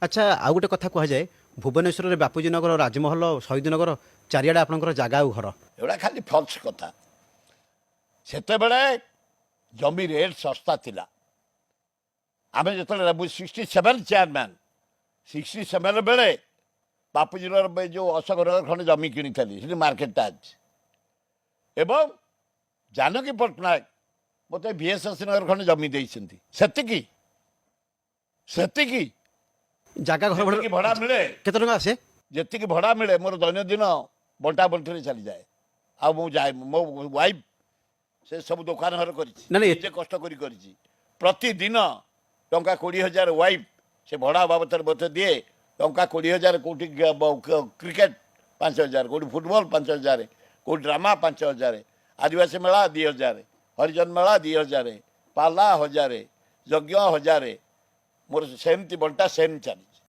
अच्छा आउ गोटे कथा कहुए भुवनेश्वर बापूजी नगर राजमहल शहीद नगर चारिआडे आपंकर जगह और घर एगुड़ा खाली फल्स कथा सेतेबेले जमी रेट सस्ता थिला आम जो 67 चेयरमैन 67 बेले बापूजी जो अशोक खंड जमी किनी मार्केट टाच एवं जानकी पट्टनायक मत VSS नगर खंड जमी देती सेतिकी जगह घर जेतिकी भड़ा मिले केते टका आसे जी भड़ा मिले मोर दैनंदिन बंटा बंटी चली जाए आ जाए मो वाइफ से सब दुकान घर ना, ना, कर कष्ट करी प्रतिदिन टंका 20,000 वाइफ से भड़ा बाबद मत दिए टंका 20,000 कौटी क्रिकेट 5,000 कौटी फुटबॉल 5,000 कौटी ड्रामा 5,000 आदिवासी मेला 2,000 हरिजन मेला 2,000 पाला 1,000 यज्ञ 1,000 मोर सेमती बंटा सेम चली